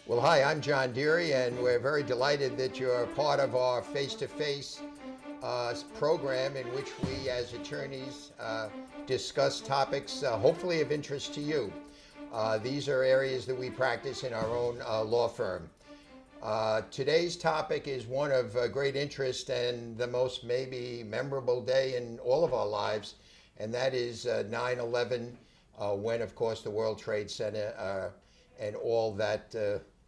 Well, hi, I'm John Dearie, and we're very delighted that you're part of our face-to-face program in which we, as attorneys, discuss topics hopefully of interest to you. These are areas that we practice in our own law firm. Today's topic is one of great interest and the most maybe memorable day in all of our lives, and that is 9/11, when, of course, the World Trade Center and all that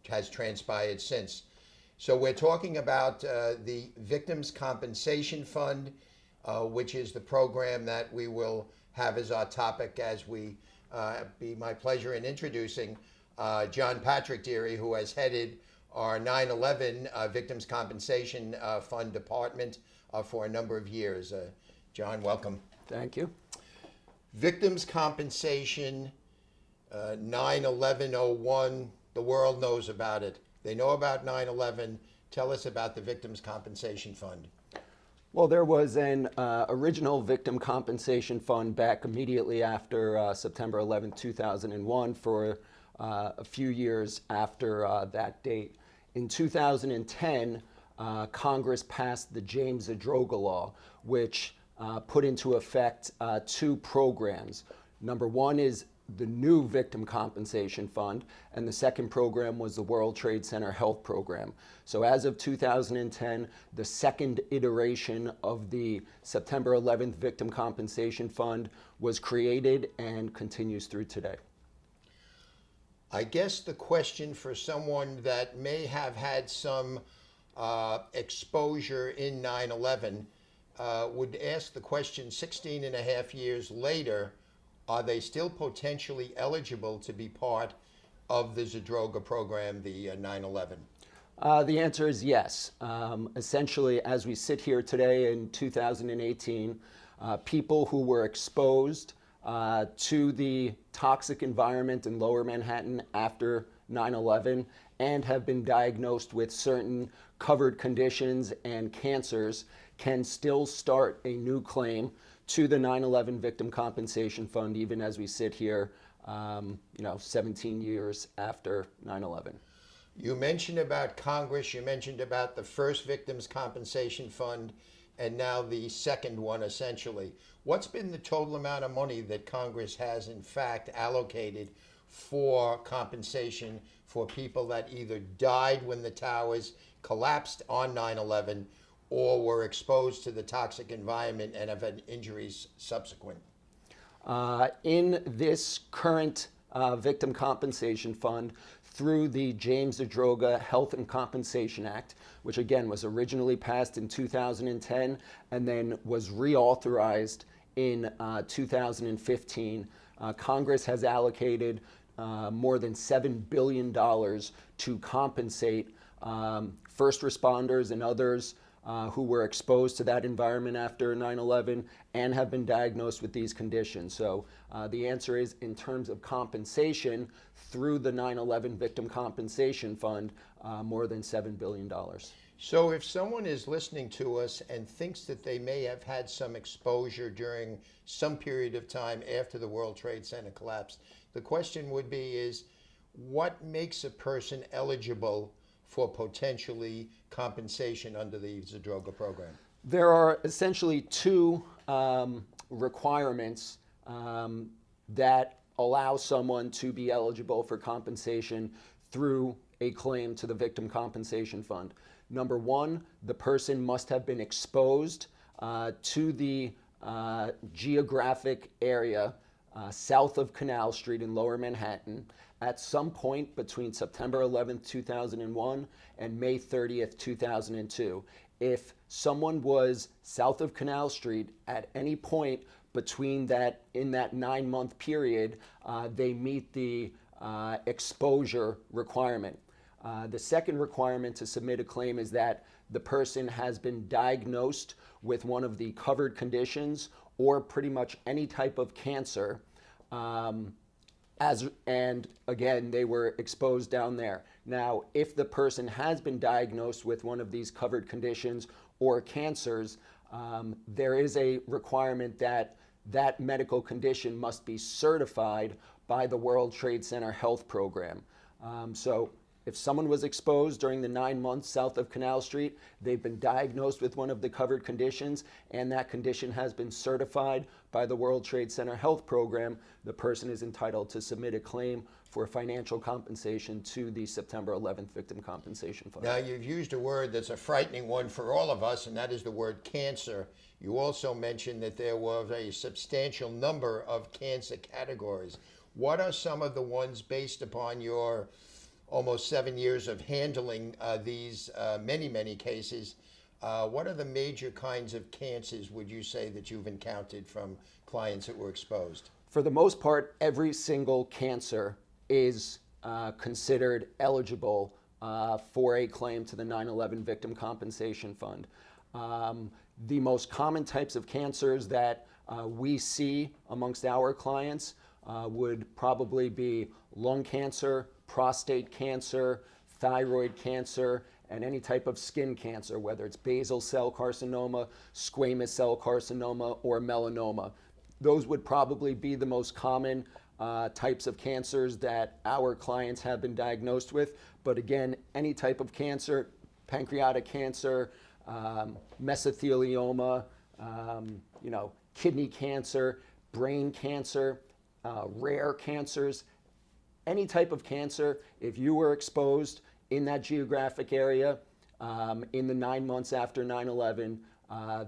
has transpired since. So we're talking about the Victims Compensation Fund, which is the program that we will have as our topic as we be my pleasure in introducing John Patrick Dearie, who has headed our 9/11 Victims Compensation Fund department for a number of years. John, welcome. Thank you. Victims Compensation, 9/11/01, the world knows about it. They know about 9/11. Tell us about the Victims Compensation Fund. Well, there was an original victim compensation fund back immediately after September 11, 2001 for a few years after that date. In 2010, Congress passed the James Zadroga Law, which put into effect two programs. Number one is the new Victim Compensation Fund, and the second program was the World Trade Center Health Program. So as of 2010, the second iteration of the September 11th Victim Compensation Fund was created and continues through today. I guess the question for someone that may have had some exposure in 9/11 would ask the question 16 and a half years later, are they still potentially eligible to be part of the Zadroga program, the 9/11? The answer is yes. Essentially, as we sit here today in 2018, people who were exposed to the toxic environment in Lower Manhattan after 9/11 and have been diagnosed with certain covered conditions and cancers can still start a new claim to the 9/11 Victim Compensation Fund, even as we sit here, 17 years after 9/11. You mentioned about Congress, you mentioned about the first Victims Compensation Fund, and now the second one, essentially. What's been the total amount of money that Congress has, in fact, allocated for compensation for people that either died when the towers collapsed on 9/11 or were exposed to the toxic environment and have had injuries subsequent? In this current Victim Compensation Fund, through the James Zadroga Health and Compensation Act, which again was originally passed in 2010 and then was reauthorized in 2015, Congress has allocated more than $7 billion to compensate first responders and others who were exposed to that environment after 9/11 and have been diagnosed with these conditions. So the answer is, in terms of compensation through the 9/11 Victim Compensation Fund, more than $7 billion. So if someone is listening to us and thinks that they may have had some exposure during some period of time after the World Trade Center collapsed, the question would be is, what makes a person eligible for potentially compensation under the Zadroga program? There are essentially two requirements that allow someone to be eligible for compensation through a claim to the Victim Compensation Fund. Number one, the person must have been exposed to the geographic area south of Canal Street in Lower Manhattan at some point between September 11th, 2001 and May 30th, 2002. If someone was south of Canal Street at any point between that, in that 9-month period, they meet the exposure requirement. The second requirement to submit a claim is that the person has been diagnosed with one of the covered conditions or pretty much any type of cancer, and again, they were exposed down there. Now, if the person has been diagnosed with one of these covered conditions or cancers, there is a requirement that that medical condition must be certified by the World Trade Center Health Program. So if someone was exposed during the 9 months south of Canal Street, they've been diagnosed with one of the covered conditions, and that condition has been certified by the World Trade Center Health Program, the person is entitled to submit a claim for financial compensation to the September 11th Victim Compensation Fund. Now, you've used a word that's a frightening one for all of us, and that is the word cancer. You also mentioned that there was a substantial number of cancer categories. What are some of the ones, based upon your almost 7 years of handling these many cases, what are the major kinds of cancers, would you say, that you've encountered from clients that were exposed? For the most part, every single cancer is considered eligible for a claim to the 9/11 Victim Compensation Fund. The most common types of cancers that we see amongst our clients would probably be lung cancer, prostate cancer, thyroid cancer, and any type of skin cancer, whether it's basal cell carcinoma, squamous cell carcinoma, or melanoma. Those would probably be the most common types of cancers that our clients have been diagnosed with. But again, any type of cancer, pancreatic cancer, mesothelioma, kidney cancer, brain cancer, rare cancers, any type of cancer, if you were exposed in that geographic area in the 9 months after 9/11,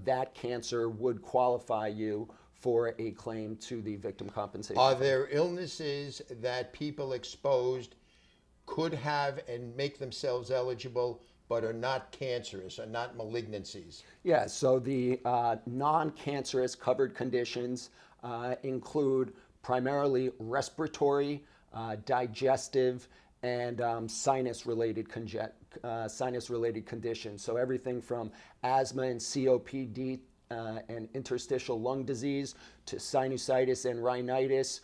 that cancer would qualify you for a claim to the Victim Compensation Are Fund. there illnesses that people exposed could have and make themselves eligible, but are not cancerous, are not malignancies? Yeah, so the non-cancerous covered conditions include primarily respiratory, digestive, and sinus-related conditions. So everything from asthma and COPD and interstitial lung disease to sinusitis and rhinitis,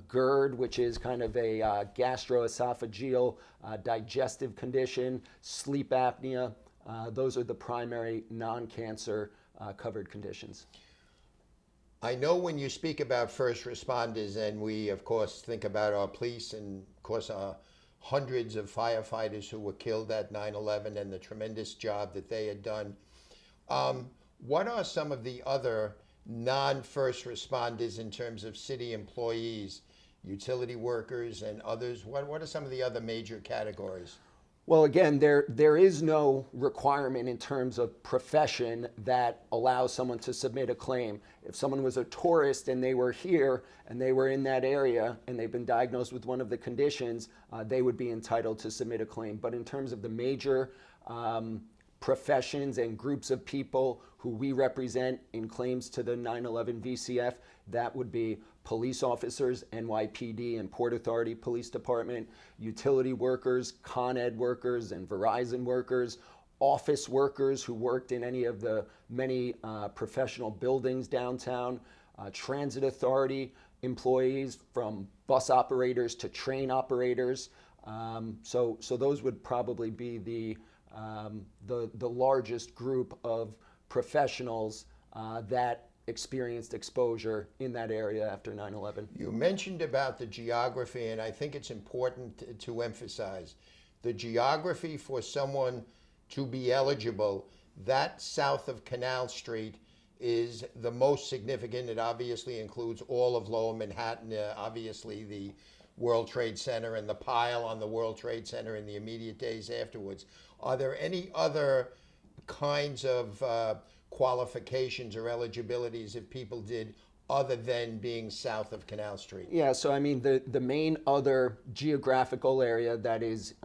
GERD, which is kind of a gastroesophageal digestive condition, sleep apnea. Those are the primary non-cancer covered conditions. I know when you speak about first responders, and we, of course, think about our police and, of course, hundreds of firefighters who were killed at 9/11 and the tremendous job that they had done. What are some of the other non-first responders in terms of city employees, utility workers, and others? What are some of the other major categories? Well, again, there is no requirement in terms of profession that allows someone to submit a claim. If someone was a tourist and they were here and they were in that area and they've been diagnosed with one of the conditions, they would be entitled to submit a claim. But in terms of the major professions and groups of people who we represent in claims to the 9/11 VCF, that would be police officers, NYPD and Port Authority Police Department, utility workers, Con Ed workers and Verizon workers, office workers who worked in any of the many professional buildings downtown, transit authority employees from bus operators to train operators. So those would probably be the largest group of professionals that experienced exposure in that area after 9/11. You mentioned about the geography, and I think it's important to emphasize the geography for someone to be eligible. That south of Canal Street is the most significant. It obviously includes all of Lower Manhattan, obviously the World Trade Center and the pile on the World Trade Center in the immediate days afterwards. Are there any other kinds of qualifications or eligibilities if people did other than being south of Canal Street? Yeah, so I mean, the main other geographical area that is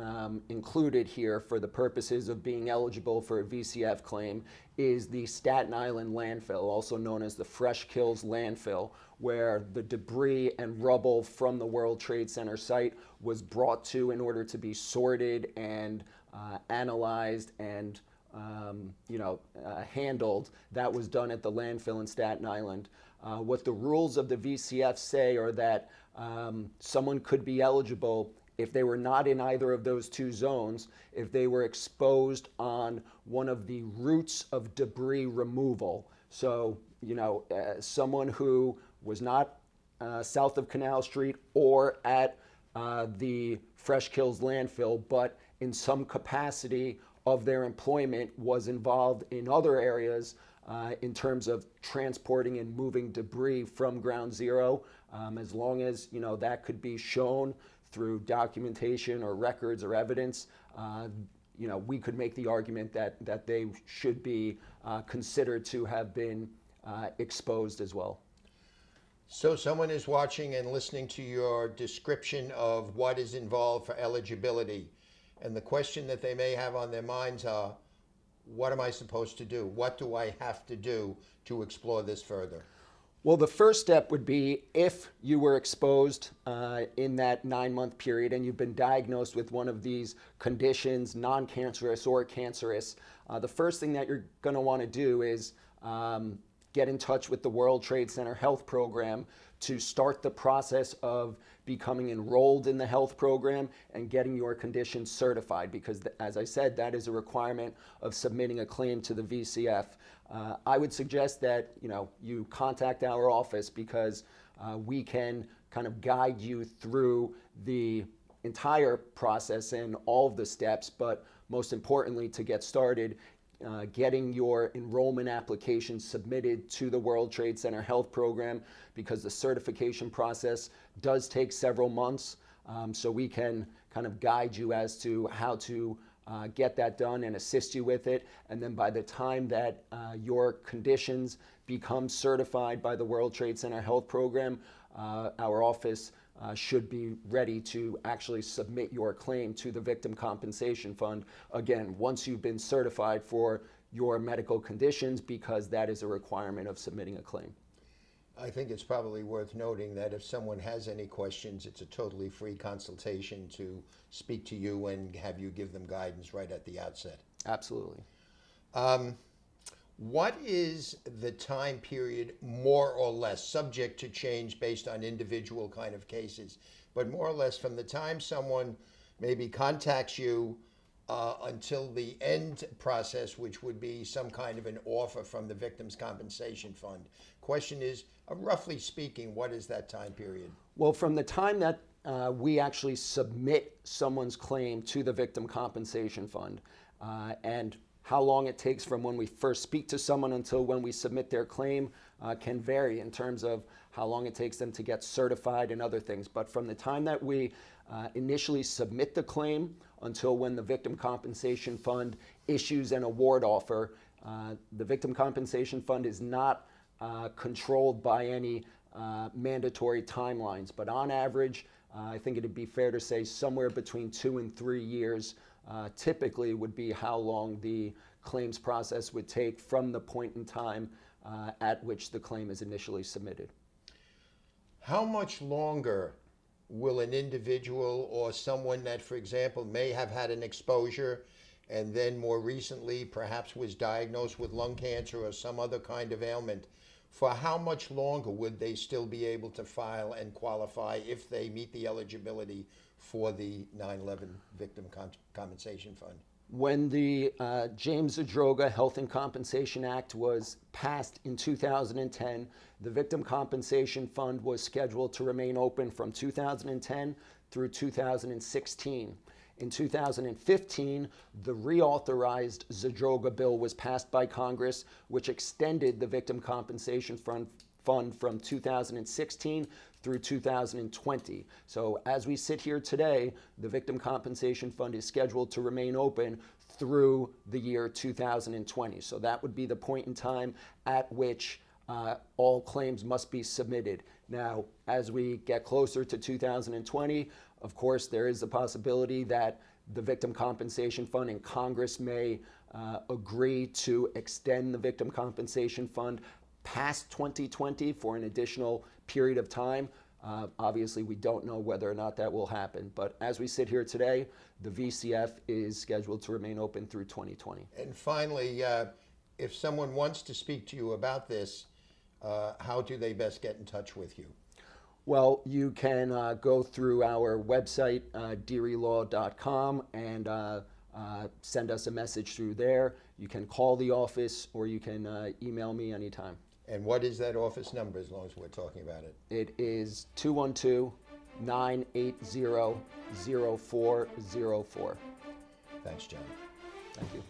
included here for the purposes of being eligible for a VCF claim is the Staten Island landfill, also known as the Fresh Kills landfill, where the debris and rubble from the World Trade Center site was brought to in order to be sorted and analyzed and handled. That was done at the landfill in Staten Island. What the rules of the VCF say are that someone could be eligible if they were not in either of those two zones, if they were exposed on one of the routes of debris removal. So, someone who was not south of Canal Street or at the Fresh Kills landfill, but in some capacity of their employment was involved in other areas in terms of transporting and moving debris from ground zero, as long as that could be shown through documentation or records or evidence. We could make the argument that they should be considered to have been exposed as well. So someone is watching and listening to your description of what is involved for eligibility, and the question that they may have on their minds are, what am I supposed to do? What do I have to do to explore this further? Well, the first step would be if you were exposed in that 9-month period and you've been diagnosed with one of these conditions, non-cancerous or cancerous, the first thing that you're going to want to do is get in touch with the World Trade Center Health Program to start the process of becoming enrolled in the health program and getting your condition certified, because as I said, that is a requirement of submitting a claim to the VCF. I would suggest that you contact our office, because we can kind of guide you through the entire process and all of the steps, but most importantly, to get started, getting your enrollment application submitted to the World Trade Center Health Program, because the certification process does take several months. So we can kind of guide you as to how to get that done and assist you with it. And then by the time that your conditions become certified by the World Trade Center Health Program, our office should be ready to actually submit your claim to the Victim Compensation Fund. Again, once you've been certified for your medical conditions, because that is a requirement of submitting a claim. I think it's probably worth noting that if someone has any questions, it's a totally free consultation to speak to you and have you give them guidance right at the outset. Absolutely. What is the time period, more or less, subject to change based on individual kind of cases, but more or less from the time someone maybe contacts you until the end process, which would be some kind of an offer from the Victims' Compensation Fund? Question is, roughly speaking, what is that time period? Well, from the time that we actually submit someone's claim to the Victim Compensation Fund, and how long it takes from when we first speak to someone until when we submit their claim can vary in terms of how long it takes them to get certified and other things. But from the time that we initially submit the claim until when the Victim Compensation Fund issues an award offer, the Victim Compensation Fund is not controlled by any mandatory timelines. But on average, I think it'd be fair to say somewhere between 2 and 3 years typically would be how long the claims process would take from the point in time at which the claim is initially submitted. How much longer will an individual or someone that, for example, may have had an exposure and then more recently perhaps was diagnosed with lung cancer or some other kind of ailment, for how much longer would they still be able to file and qualify if they meet the eligibility for the 9/11 Victim Compensation Fund? When the James Zadroga Health and Compensation Act was passed in 2010, the Victim Compensation Fund was scheduled to remain open from 2010 through 2016. In 2015, the reauthorized Zadroga bill was passed by Congress, which extended the Victim Compensation Fund from 2016 through 2020. So as we sit here today, the Victim Compensation Fund is scheduled to remain open through the year 2020. So that would be the point in time at which all claims must be submitted. Now, as we get closer to 2020, of course, there is the possibility that the Victim Compensation Fund and Congress may agree to extend the Victim Compensation Fund past 2020 for an additional period of time. Obviously, we don't know whether or not that will happen. But as we sit here today, the VCF is scheduled to remain open through 2020. And finally, if someone wants to speak to you about this, how do they best get in touch with you? Well, you can go through our website, dearielaw.com, and send us a message through there. You can call the office or you can email me anytime. And what is that office number, as long as we're talking about it? It is 980-0404. Thanks, John. Thank you.